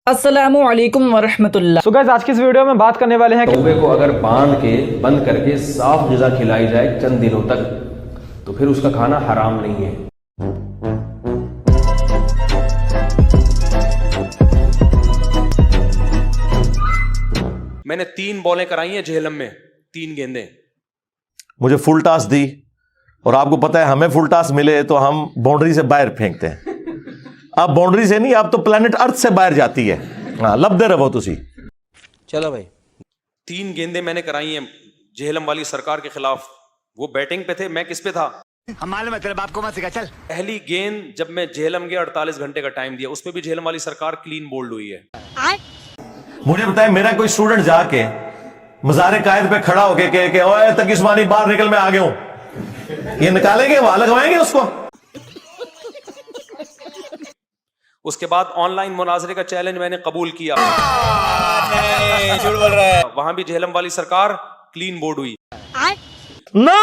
अस्सलामु अलैकुम वरहमतुल्लाह। So guys, आज की इस वीडियो में बात करने वाले हैं कौवे को अगर बांध के बंद करके साफ ग़िज़ा खिलाई जाए चंद दिनों तक तो फिर उसका खाना हराम नहीं है। मैंने 3 बॉलें कराई हैं झेलम में, 3 गेंदें। मुझे फुल टॉस दी और आपको पता है हमें फुल टॉस मिले तो हम बाउंड्री से बाहर फेंकते हैं। आप बाउंड्री से नहीं, आप तो प्लेनेट अर्थ से बाहर जाती है। हाँ, लबदे रहो तुसी। चलो भाई, 3 गेंदें मैंने कराई हैं झेलम वाली सरकार के खिलाफ। वो बैटिंग पे थे, मैं किस पे था? हम मालूम है, तेरे बाप को मत सिखा। चल, पहली गेंद जब मैं झेलम गया 48 घंटे का टाइम दिया, उस पे भी झेलम वाली सरकार क्लीन बोल्ड हुई है। मुझे बताए मेरा कोई स्टूडेंट जाके मज़ार कायद पे खड़ा होके के ओए तक उस्मानी बाहर निकल, मैं आ गया हूं, ये निकालेंगे, वहां लगवाएंगे उसको। उसके बाद ऑनलाइन मुनाजरे का चैलेंज मैंने कबूल किया। झूठ बोल रहा है। वहां भी झेलम वाली सरकार क्लीन बोर्ड हुई। ना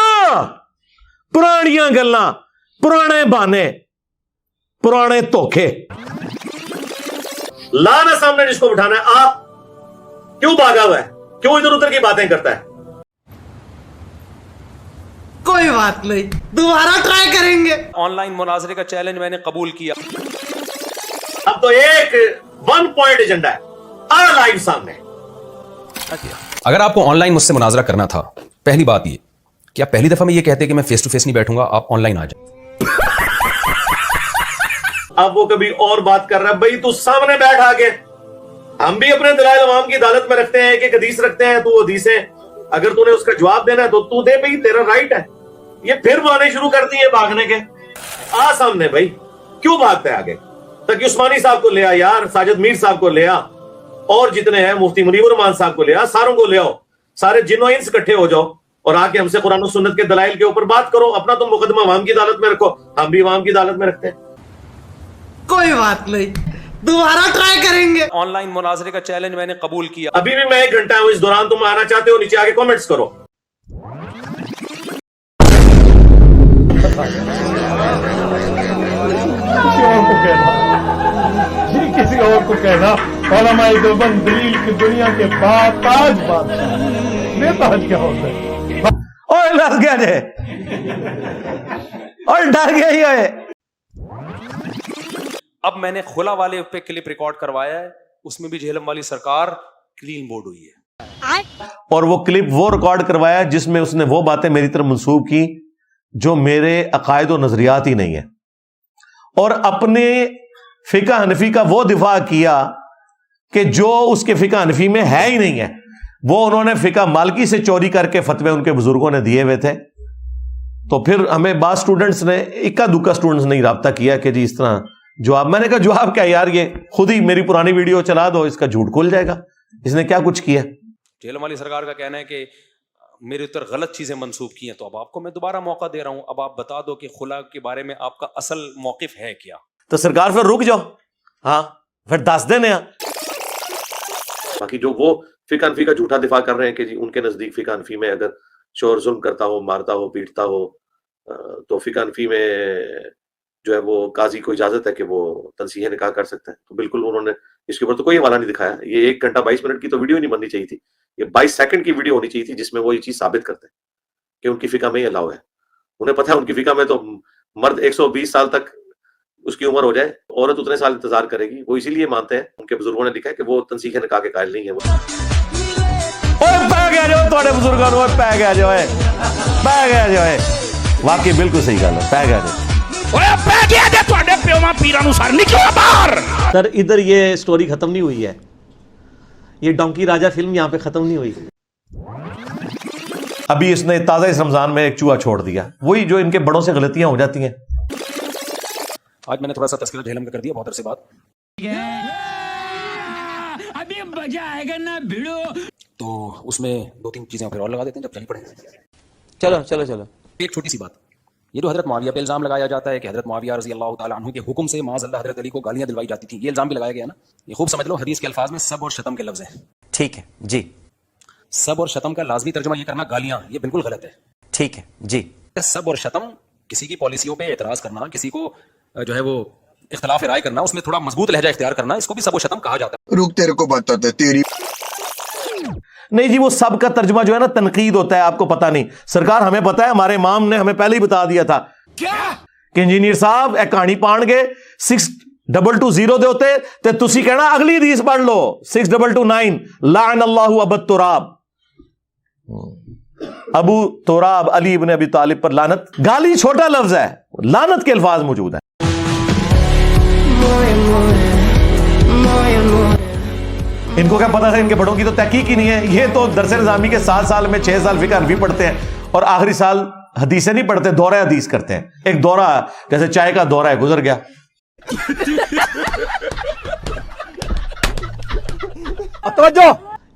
पुरानियां गल्लां, पुराने बहाने, पुराने धोखे। लाना सामने जिसको बिठाना है। आप क्यों भागा हुआ है? क्यों इधर उधर की बातें करता है? कोई बात नहीं, दोबारा ट्राई करेंगे। ऑनलाइन मुनाजरे का चैलेंज मैंने कबूल किया। अब तो एक 1 पॉइंट एजेंडा है, आ लाइव सामने। अगर आपको ऑनलाइन मुझसे मुनाजरा करना था, पहली बात ये कि आप पहली दफा में ये कहते कि मैं फेस टू फेस नहीं बैठूंगा, आप ऑनलाइन आ जाए। अब वो कभी और बात कर रहा है। भाई तू सामने बैठ आके। हम भी अपने दलाइल अवाम की अदालत में रखते हैं, एक हदीस रखते हैं, तू हदीस है। अगर तूने उसका जवाब देना है तो तू दे भाई, तेरा राइट है। ये फिर बहाने शुरू करती है भागने के। आ सामने भाई, क्यों भागते हैं आगे? तकी उस्मानी साहब को ले आ यार, साजिद मीर साहब को ले आ, और जितने हैं मुफ्ती मुनीवर रहमान साहब को ले आ, सारों को ले आओ। सारे जिन्नो इंस इकट्ठे हो जाओ और आके हमसे कुरान और सुन्नत के दलाइल के ऊपर बात करो। अपना तो मुकदमा अवाम की अदालत में रखो, हम भी अवाम की अदालत में रखते हैं। कोई बात नहीं, दोबारा ट्राई करेंगे। ऑनलाइन मुनाजरे का चैलेंज मैंने कबूल किया। अभी भी मैं 1 घंटा हूं, इस दौरान तुम आना चाहते हो, नीचे आके कमेंट्स करो। किसी और को कहना। उलमाए देवबंद दलील की दुनिया के बाद ताज बादशाह, बेताज क्या होता है? और डर गया जे, और डर गया ही है। अब मैंने खुला वाले पे क्लिप रिकॉर्ड करवाया है, उसमें भी झेलम वाली सरकार क्लीन बोर्ड हुई है। और वो क्लिप वो रिकॉर्ड करवाया जिसमें उसने वो बातें मेरी तरफ मंसूब की जो मेरे अकायद और नजरियात ही नहीं है, और अपने फिका हनफी का वो दिफा किया कि जो उसके फिका हनफी में है ही नहीं है। वो उन्होंने फिका मालकी से चोरी करके फतवे उनके बुजुर्गों ने दिए हुए थे। तो फिर हमें बाद स्टूडेंट्स ने, इक्का दुक्का स्टूडेंट्स ने रब्ता किया कि जी इस तरह जवाब। मैंने कहा जवाब क्या यार, ये खुद ही मेरी पुरानी वीडियो चला दो, इसका झूठ खुल जाएगा। इसने क्या कुछ किया? झेलम वाली सरकार का कहना है कि मेरे ऊपर गलत चीजें मंसूब की हैं, तो अब आपको मैं दोबारा मौका दे रहा हूं। अब आप बता दो कि खुला के बारे में आपका असल मौकिफ है क्या? तो सरकार फिर रुक जाओ। हाँ, फिर 10 देने। बाकी जो वो फिका हनफी का झूठा दिफा कर रहे हैं कि जी उनके नजदीक फिका हनफी में अगर शोहर जुल्म करता हो, मारता हो, पीटता हो, तो फिका हनफी में जो है वो काजी को इजाजत है कि वो तनसीह निकाह कर सकते हैं। तो बिल्कुल उन्होंने इसके ऊपर तो कोई हवाला नहीं दिखाया। ये 1 घंटा 22 मिनट की तो वीडियो नहीं बननी चाहिए थी, ये 22 सेकंड की वीडियो होनी चाहिए थी जिसमें वो ये चीज साबित करते हैं कि उनकी फिका में ही अलाउ है। उन्हें पता है उनकी फिका में तो मर्द 120 साल तक उसकी उम्र हो जाए, औरत उतने साल इंतजार करेगी। वो इसीलिए मानते हैं, उनके बुजुर्गों ने लिखा है कि वो तनसीह निकाह के कायल नहीं है। वो वाकई बिल्कुल सही गल है। सर इधर ये स्टोरी खत्म नहीं हुई है, ये डोंकी राजा फिल्म यहाँ पे खत्म नहीं हुई। अभी इसने ताजा इस रमजान में एक चूहा छोड़ दिया, वही जो इनके बड़ों से गलतियां हो जाती हैं। आज मैंने थोड़ा सा तस्करा झेलम का कर दिया, बहुत अरसे बाद। अभी मजा आएगा ना भिड़ो। तो उसमें 2-3 चीजें फिर और लगा देते हैं जब चलनी पड़े। चलो चलो चलो, एक छोटी सी बात, ये जो हजरत मुआविया पे इल्जाम लगाया जाता है कि हजरत मुआविया रज़ी अल्लाह ताला अन्हु के हुक्म से माज़अल्लाह हजरत अली को गालियां दिलवाई जाती थी, ये इल्जाम भी लगाया गया ना। ये खूब समझ लो, हदीस के अल्फाज में सब और शतम के लफ्ज हैं। ठीक है जी। सब और शतम का लाजमी तर्जुमा ये करना गालियां, ये बिल्कुल गलत है। ठीक है जी। सब और शतम किसी की पॉलिसियों पे एतराज करना, किसी को जो है वो इख्तिलाफ राय करना, उसमें थोड़ा मजबूत लहजा इख्तियार करना, इसको भी सब शतम कहा जाता है। रुक तेरे को बताते तेरी नहीं जी, वो सब का तर्जुमा जो है ना तनकीद होता है, आपको पता नहीं। सरकार हमें पता है, हमारे इमाम ने हमें पहले ही बता दिया था क्या कि इंजीनियर साहब एक कहानी पाण के 6220 दे होते ते तुसी कहना अगली हदीस पढ़ लो 6229 लान अल्लाहु अबू तुराब, अबू तुराब अली इब्न अबी तालिब पर लानत। गाली छोटा लफ्ज है, लानत के अल्फाज मौजूद है। इनको क्या पता था, इनके बड़ों की तो तहकीक ही नहीं है। ये तो दरस निज़ामी के 7 साल में 6 साल फिक्र हनफी पढ़ते हैं और आखिरी साल हदीसें नहीं पढ़ते, दौरा हदीस करते हैं। एक दौरा जैसे चाय का दौरा है, गुजर गया।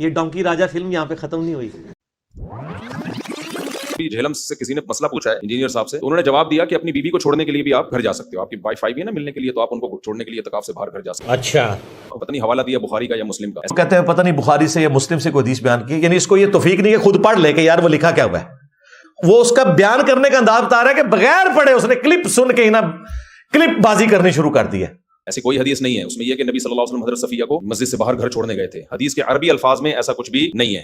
ये डोंकी राजा फिल्म यहां पे खत्म नहीं हुई। झेलम से किसी ने मसला पूछा है इंजीनियर साहब से, तो उन्होंने जवाब दिया कि अपनी बीवी को छोड़ने के लिए भी आप घर जा सकते हो। आपकी वाइफ आई है ना मिलने के लिए, तो आप उनको छोड़ने के लिए इत्तेकाफ से बाहर घर जा सकते हो। अच्छा, पता नहीं हवाला दिया बुखारी का या मुस्लिम का। कहते हैं पता नहीं बुखारी से या मुस्लिम से कोई हदीस बयान की, यानी इसको ये तौफीक नहीं है खुद पढ़ ले कि यार वो लिखा क्या हुआ है। वो उसका बयान करने का अंदाज बता रहा है कि बगैर पढ़े उसने क्लिप सुन के ही ना क्लिप बाजी करनी शुरू कर दी है। ऐसी कोई हदीस नहीं है उसमें यह कि नबी सल्लल्लाहु अलैहि वसल्लम हज़रत सफिया को मस्जिद से बाहर घर छोड़ने गए थे। हदीस के अरबी अल्फाज में ऐसा कुछ भी नहीं है।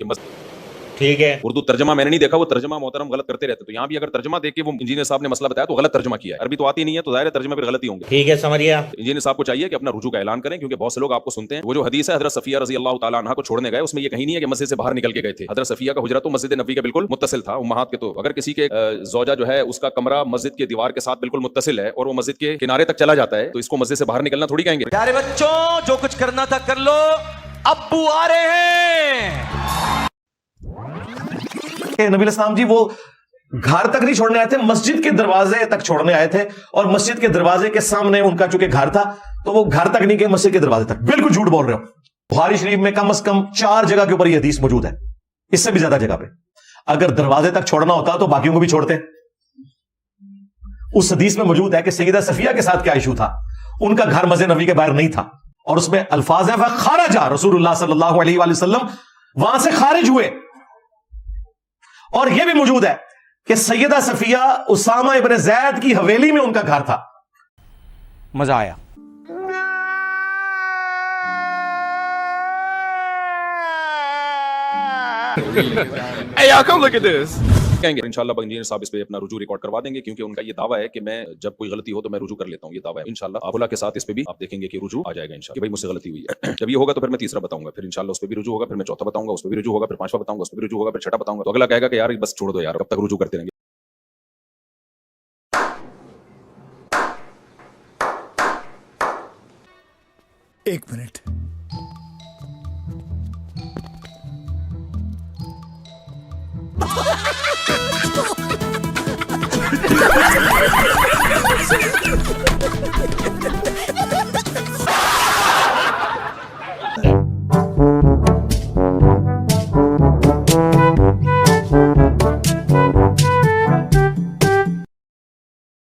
ठीक है, उर्दू तर्जमा मैंने नहीं देखा, वो तर्जमा मोहतरम गलत करते रहते। तो यहाँ भी अगर तर्जमा देख के वो इंजीनियर साहब ने मसला बताया तो गलत तर्जमा किया है। अरबी तो आती नहीं है तो जाहिर है तर्जमा फिर गलत ही होंगे। ठीक है, समझ गया। इंजीनियर साहब को चाहिए कि अपना रुजू का ऐलान करें, क्योंकि बहुत से लोग आपको सुनते हैं। वो जो हदीस है हज़रत सफिया रज़ी अल्लाह तआला अन्हा को छोड़ने गए, उसमें ये कहीं नहीं है कि मस्जिद से बाहर निकल के गए थे। हज़रत सफिया का हुजरा तो मस्जिद नबी के बिल्कुल मुत्तसिल था उम्महात के। तो अगर किसी के ज़ौजा जो है उसका कमरा मस्जिद के दीवार के साथ बिल्कुल मुत्तसिल है और वो मस्जिद के किनारे तक चला जाता है, तो इसको मस्जिद से बाहर निकलना थोड़ी कहेंगे। प्यारे बच्चों, जो कुछ करना था कर लो, अब्बू आ रहे हैं। नबी इस्लाम जी वो घर तक नहीं छोड़ने आए थे, मस्जिद के दरवाजे तक छोड़ने आए थे। और मस्जिद के दरवाजे के सामने उनका चूंकि घर था तो वो घर तक नहीं गए, मस्जिद के दरवाजे तक। बिल्कुल झूठ बोल रहे हो। बुखारी शरीफ में कम से कम 4 जगह के ऊपर यह हदीस मौजूद है, इससे भी ज्यादा जगह पे। अगर दरवाजे तक छोड़ना होता तो बाकियों को भी छोड़ते। उस हदीस में मौजूद है कि सैयदा सफिया के साथ क्या इशू था। उनका घर मस्जिद नबी के बाहर नहीं था और उसमें अल्फाज है खारजा रसूलुल्लाह सल्लल्लाहु अलैहि वसल्लम वहां से खारिज हुए। और यह भी मौजूद है कि सैयदा सफिया उसामा इब्न ज़ैद की हवेली में उनका घर था। मजा आया। Hey, y'all, come look at this. कहेंगे इंशाल्लाह इंजीनियर साहब इस पे अपना रुजू रिकॉर्ड करवा देंगे, क्योंकि उनका ये दावा है कि मैं जब कोई गलती हो तो मैं रुजू कर लेता हूँ। ये दावा है इंशाल्लाह आफुला के साथ इस पे भी आप देखेंगे कि रुजू आ जाएगा इंशाल्लाह, कि भाई मुझसे गलती हुई है। जब ये होगा तो फिर मैं तीसरा बताऊंगा, फिर इंशाल्लाह उस पे भी रुजू होगा, फिर मैं चौथा बताऊंगा, उस पे भी रुजू होगा, फिर पांचवा बताऊंगा, उस पे भी रुजू होगा, फिर छठा बताऊंगा। तो अगला कहेगा कि यार बस छोड़ दो यार, कब तक रुजू करते रहेंगे। एक मिनट,